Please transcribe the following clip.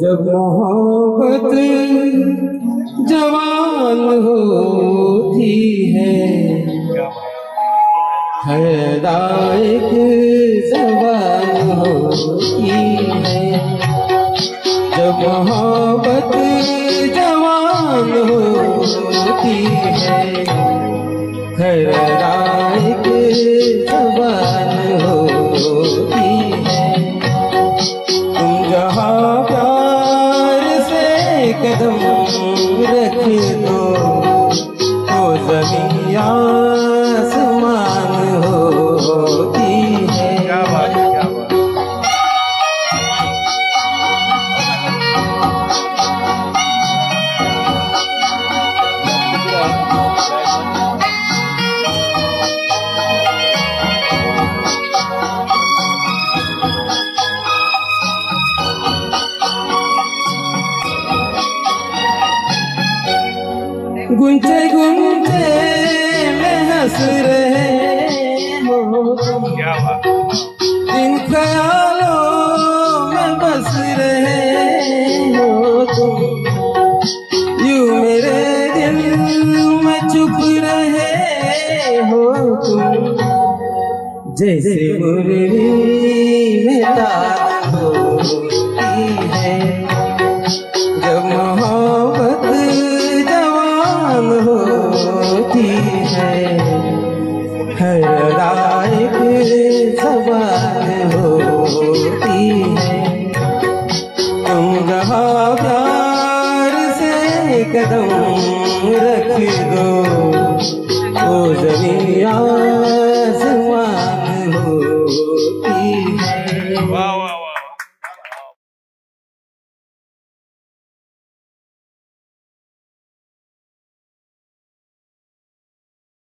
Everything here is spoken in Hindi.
जब मोहब्बत जवान होती है, हृदय जवान होती है। जब मोहब्बत जवान होती है, हृदय जवान होती है। तुम जहाँ प्यार से कदम रख दो, तो ज़मीन आसमान होती है। क्या बात है, क्या बात। गुंजे गुंजे में हंस रहे हो तुम, क्या बात। इन ख्यालों में बस रहे हो तुम। यूं मेरे दिल में चुप रहे हो तुम, जैसे मुरली में तार होती है। जब मोहब्बत होती है, हृदय जवान होती है। तुम जहाँ प्यार से कदम रख दो, वो ज़मीन आसमान होती है। वाह।